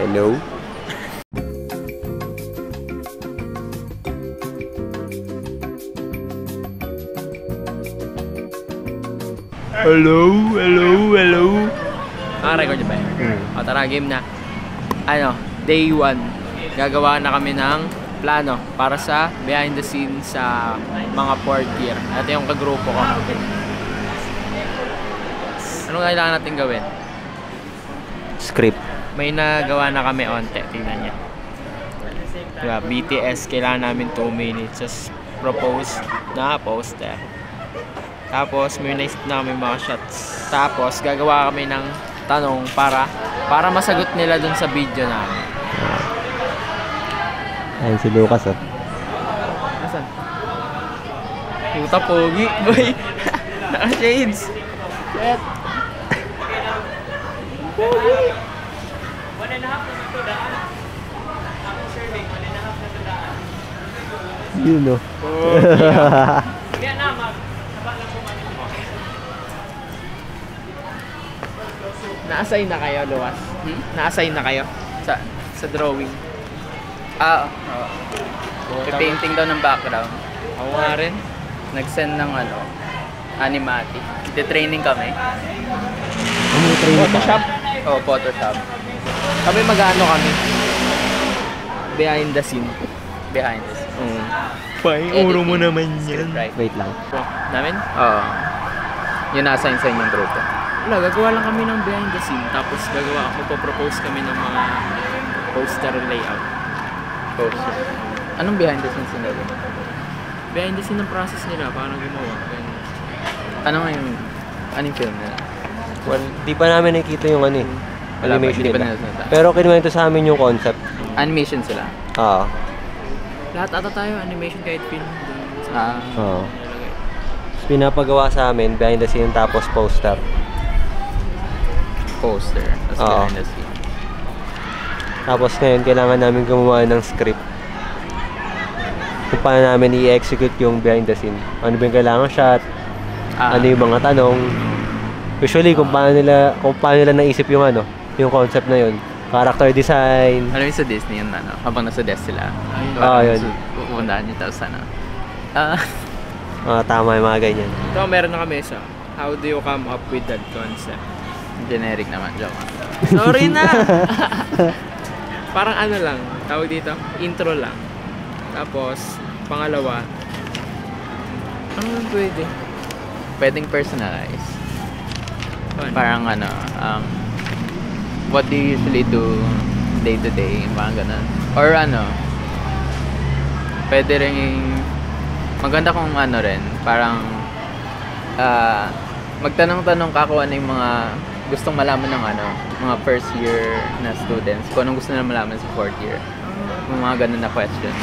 Hello? Hello? Naka-record niyo ba yun? O tara, game na. Day 1. Gagawa na kami ng plano para sa behind the scenes sa mga 4th year. Ito yung kagrupo ko. Anong kailangan natin gawin? Script. May nagawa na kami onte. Tingnan niya. Diba, BTS, kailangan namin 2 minutes. Just propose na poster. Tapos, may naisip na kami mga shots. Tapos, gagawa kami ng tanong para masagot nila dun sa video namin. Ayun si Lucas, oh. Asan? Puta pogi, boy. Naka-shades. Shit. Pogi. 1.5 na ito daan. Tapos serving, 1.5 na ito daan. Yun, oh. Kaya naman. Na-assign na kayo, Luwas? Na-assign na kayo sa drawing? Painting daw ng background. Ako nga rin. Nag-send ng animatic. Training kami. Photoshop? Oh, Photoshop. Kami kami. Behind the scene. Behind this. Uro mo naman yan. Right. Wait lang. Namin? Oo. Yun na-assign sa inyong grupo. Wala, gagawa lang kami ng behind the scene. Tapos magpo-propose kami ng mga poster layout. Poster. Anong behind the scenes nila? Behind the scene ng process nila, parang gumawa. Ano nga yung film nila? Well, di pa namin nakikita yung animation Hindi pa nila. nila. Pero kinuwento sa amin yung concept. Animation sila. Oo. Lahat ata tayo, animation kahit film. Oo. Pinapagawa sa amin, behind the scene, tapos poster. Poster. Tapos behind the scene. Tapos ngayon, kailangan namin gumawa ng script. Kung paano namin i-execute yung behind the scene. Ano ba yung kailangan shot? Ano yung mga tanong? Usually, kung paano nila naisip yung yung concept na yun. Character design. Alam mo sa Disney yun, habang nasa desk sila. Yun. Pupuntahan nyo, tapos Tama yung mga ganyan. Ito, meron na kami sa how do you come up with that concept? Generic naman, joke. Sorry na! Parang lang, tawag dito, intro lang. Tapos, pangalawa, ano pwede? Pwedeng personalize. Parang what do you usually do day to day, mga ganun. Or pwede rin maganda kung rin, parang magtanong-tanong ka kung ano yung mga gustong malaman ng mga first year na students, kung anong gusto nila malaman sa 4th year. Yung mga ganun na question.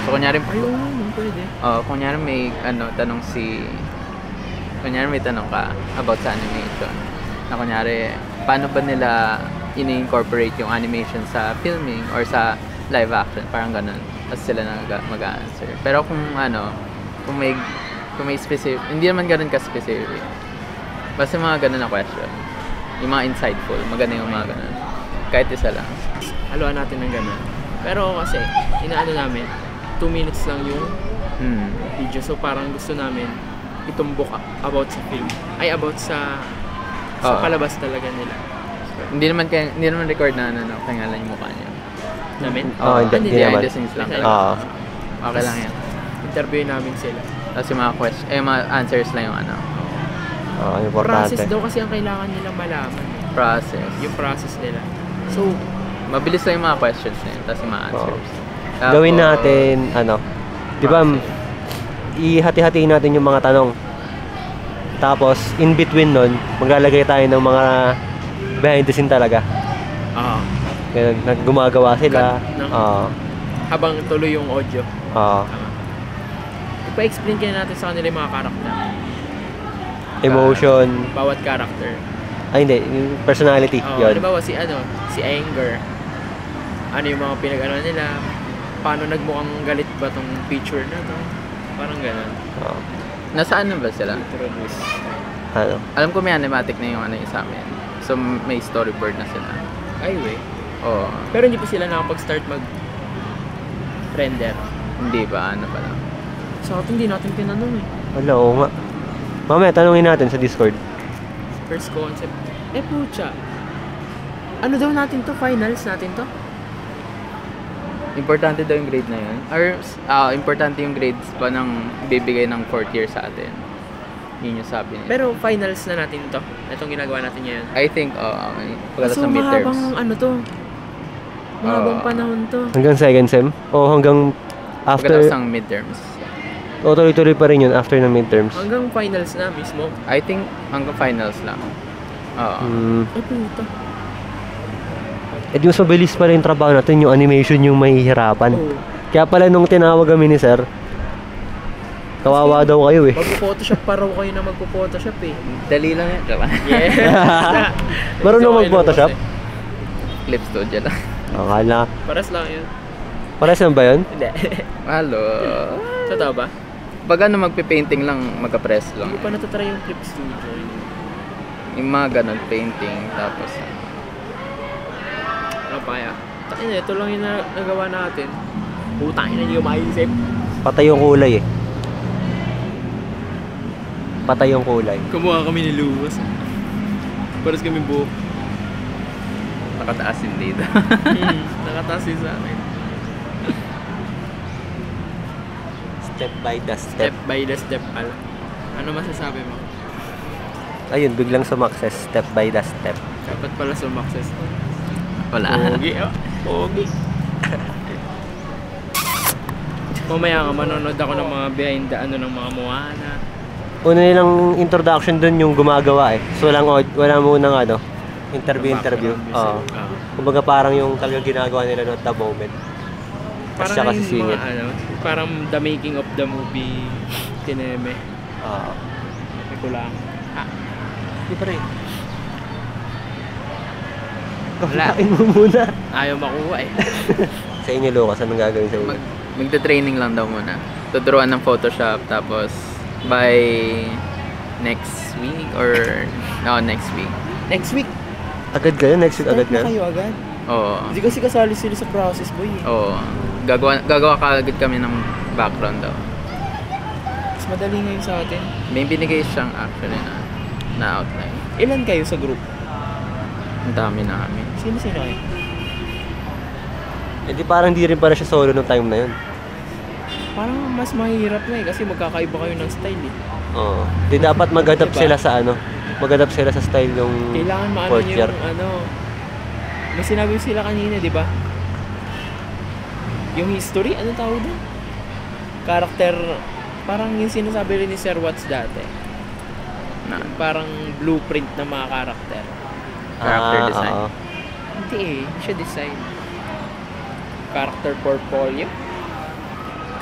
So kunyari pwede. Kunyari may may tanong ka about sa animation. Na kunyari, paano ba nila ini-incorporate yung animation sa filming or sa live action, parang ganun. Tapos sila na mag-answer. Pero kung may specific, hindi naman ganun ka-specific. Basta mga ganun na question. Yung mga insightful, maganda yung mga ganun. Kahit isa lang. Haluan natin ng ganun. Pero kasi, namin, 2 minutes lang yung video. So parang gusto namin itumbok about sa film. Ay, about sa palabas talaga nila. Hindi naman record na pangalan yung mukha niya. Namin? Hindi naman. Behind the scenes lang. Okay lang yan. Interview namin sila. Tapos yung mga answers lang yung Importante. Process daw kasi ang kailangan nilang malaman. Process. Yung process nila. So, mabilis lang yung mga questions na yun. Tapos yung mga answers. Gawin natin, di ba, ihati-hatiin natin yung mga tanong. Tapos, in between nun, maglalagay tayo ng mga behind the scene talaga. Ganun, gumagawa sila. Habang tuloy yung audio. Pa-explain kaya natin sa kanila yung mga karakter. Emotion. Bawat character. Hindi, yung personality. Yun. Halimbawa si Anger. Ano yung mga pinag-ano nila? Paano nagmukhang galit ba tong picture na to? Parang gano'n. Nasaan na ba sila? Introduce. Alam ko may animatic na yung yung sa amin. So may storyboard na sila. Ay, weh. Oo. Pero hindi pa sila nakapag-start mag-render. Hindi ba? Ano pa lang. Sa atin, hindi natin tinanong eh. Wala, oo nga. Mamaya, tanungin natin sa Discord. First concept. Pucha. Ano daw natin to? Finals natin to? Importante daw yung grade na yun. Or, importante yung grades pa ng bibigay ng 4th year sa atin. Yun yung sabi niya. Pero finals na natin to. Itong ginagawa natin ngayon. I think, pagkatapos So, ng midterms. mahabang ano to? Mahabang panahon to. Hanggang second sem? O hanggang after? Pagkatapos ng midterms. O tuloy-tuloy pa rin yun after ng midterms? Hanggang finals na mismo. I think, hanggang finals lang. Oo. Puta. Eh di mas mabilis pa rin yung trabaho natin, yung animation yung mahihirapan. Oo. Kaya pala nung tinawag kami ni sir, kawawa daw kayo eh. Magpo-photoshop pa raw kayo na magpo-photoshop eh. Dali lang yan. Diba? Yeah. Marunong mag-photoshop? Clip studio lang. Akala. Paras lang yun. Pares lang ba yun? Hindi. Halo. Totoo ba? Pag ano magpe-painting lang, magka-press lang. Hindi pa natatry yung clip studio. Yung mga ganun, painting, tapos Ano pa ya? Takin na, ito lang yung nagawa natin. Putangin na hindi ko maisip. Patay yung kulay eh. Patay yung kulay. Kumuha kami ni Luwas. Paras kami buhok. nakataas yung dito. Nakataas yun sa akin. Step by the step. Step by the step pala. Ano masasabi mo? Ayun, biglang sumakses. Step by the step. Dapat pala sumakses. Wala. Pogi, oh. Pogi. Mamaya nga manonood ako ng mga behind the ano ng mga Moana. Una nilang introduction dun yung gumagawa eh. So wala munang ano, interview. Oo. Kumbaga parang yung talaga ginagawa nila no at the moment. Tapos siya kasi yung singit. mga, ano, parang the making of the movie tineme. Oo. May kulang. Di pa rin. Wala. Kain mo muna. Ayaw makuha eh. Sa inyo Lucas, anong gagawin sa inyo? Magta-training lang daw muna. Tuturuan ng Photoshop, tapos by next week or next week. Next week. Agad kayo? Next week agad Start na na? kayo agad. Oo. Hindi kasi kasali sila sa process boy eh. Oo. Gagawa kaagad kami ng background daw. Mas madali ngayon sa atin. May binigay siyang actually na outline. Ilan kayo sa group? Ang dami namin. Sino kayo? Eh di parang di rin pala siya solo nung time na yun. Parang mas mahirap na eh kasi magkakaiba kayo ng style eh. Oo. Di dapat mag-adapt Diba? sila sa ano. Mag-adapt sila sa style yung Kailangan maano fourth nyo year. yung ano. May sinabi sila kanina, di ba? Yung history, ano tawag doon? Character, parang yung sinasabi rin ni Sir Watts dati. Yung parang blueprint ng mga karakter. Character design. Oo. Hindi eh, siya design. Character portfolio,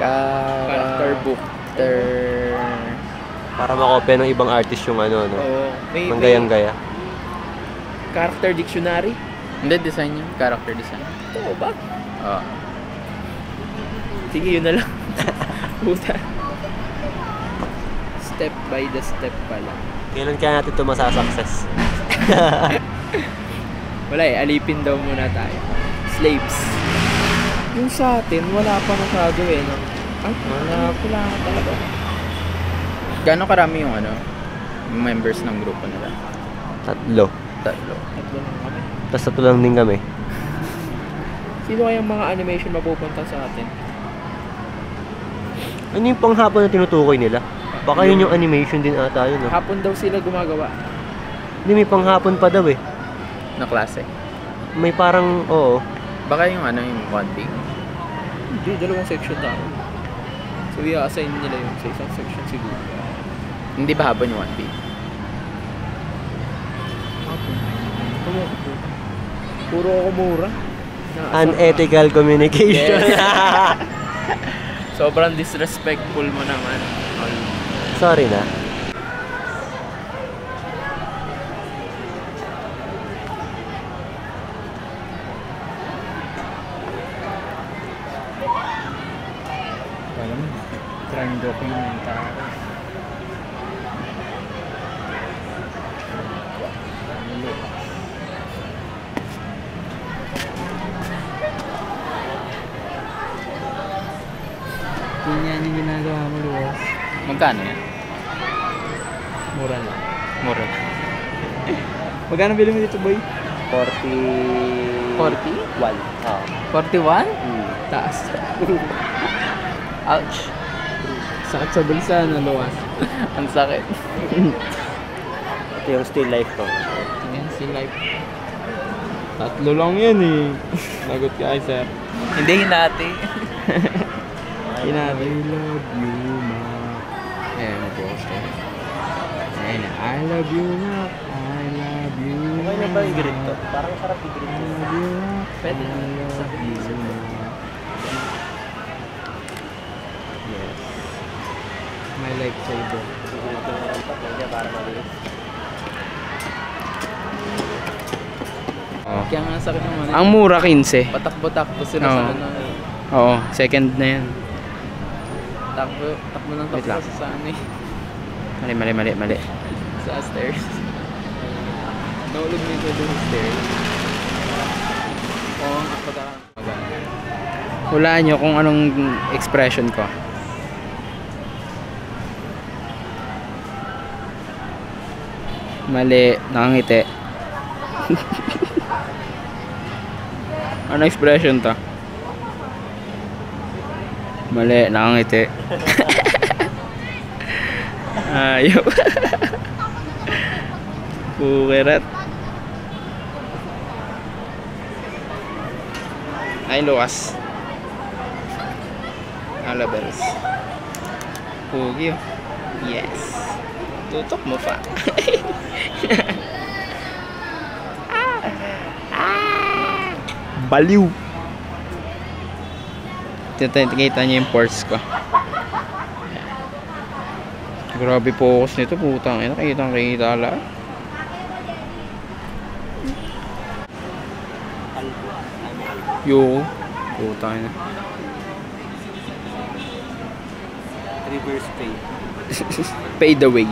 character book. Para makopya ng ibang artist yung ano, no? Oo, may Manggayang-gaya. character dictionary. Hindi, design yun. Character design. Oo ba? Oo. Sige, yun na lang. Puta. Step by the step pala. Kailan kaya natin ito masasucess? Wala eh, alipin daw muna tayo. Slaves. Yung sa atin, wala pa masyado eh, no? Wala talaga. Gano'ng karami yung yung members ng grupo nila? Tatlo. Tatlo. Tatlo lang kami. Tapos tatlo lang din kami. Sino kayang mga animation mapupunta sa atin? Ano yung panghapon na tinutukoy nila? Baka yun yung animation din ata yun, no? Hapon daw sila gumagawa. Hindi, may panghapon pa daw eh. Na klase. May parang, oo. Baka yung yung one big. Hindi, dalawang section tayo. So, i-assign nila yun sa isang section siguro. Hindi ba hapon yung one big? Hapon. Puro ako mura. Unethical communication. Yes. Sobrang disrespectful mo naman. Sorry na. Alam mo, crime documentary. Magkano yan? Mura lang. Mura. Magkano bili mo dito, boy? 40... 40? 41? Taas. Ouch. Sakit sa bulsa, no, Luwas? Ang sakit. Ito yung still life ko. Ayan, si life. Tatlo lang yan eh. Lagot ka, sir. Hindi hinati. Sinabi, I love you, ma. Ayan, mag-poster. Ayan, I love you, ma. I love you, Okay na ba yung grid to? Parang sarap yung grid to. Pwede. I love you, ma. Yes. My lifesaver. Yung grid to na rampa, pwede para mabilis. Oh. Kaya nga sakit naman. Ang mura 15. Patakbo-takbo sila Oo. sa ano. Oo, second na yan. Takbo ng Wait lang. takbo sa ano eh. Mali. Sa stairs. Naulog nito doon sa stairs. Oo, ang pagkakamagan. Hulaan nyo kung anong expression ko. Mali, nakangiti. Ano expression to? Mali, nakangiti. Ayaw. Pukirat. Ay, Lukas. Alabels. Pugi oh. Yes. Tutok mo pa. Baliw. Kita niyo yung ports ko. Grabe focus nito, putang ina, kitang-kita lang. Yo, putang ina. Reverse pay. Pay the way.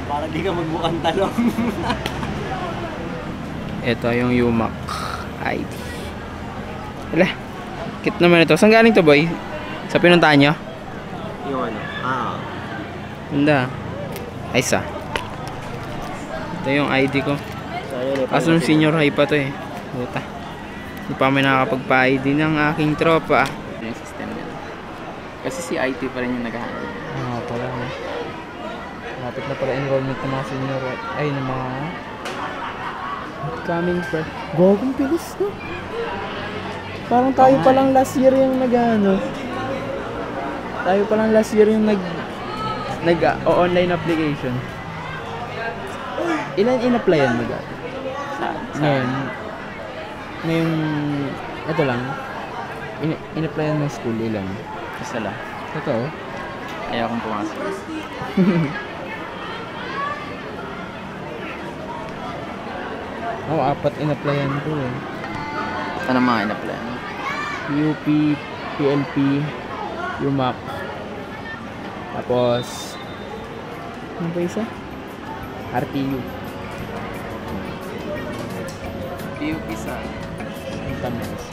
Para di ka magbukang talong. Ito yung Yumak ID. Wala. Kit naman ito. Saan galing to, boy? Sa pinuntahan nyo? Yung ano? Hindi. Ay, sa. Ito yung ID ko. So, ayun, Kaso nung senior high pa to eh. Puta. Hindi pa kami nakakapag-pa-ID ng aking tropa. Ano yung system nila? Kasi si IT pa rin yung nag-handle. Pala. Lapit na pala enrollment ng mga senior. Ay, ng mga coming per. Gogong bilis, no? Parang tayo pa lang last year yung nag-ano. Tayo pa lang last year yung nag-online application. Ilan in-applyan mo dati? Ngayon, ito lang. In-applyan mo school, ilan? Isa lang. Totoo? Ayaw kong pumasok. Oo, 4 in-applyan ko eh. Ano mga in-applyan? UP, PLP, UMAC. Tapos, ano ba isa? RTU. PUP sa Ang tamis.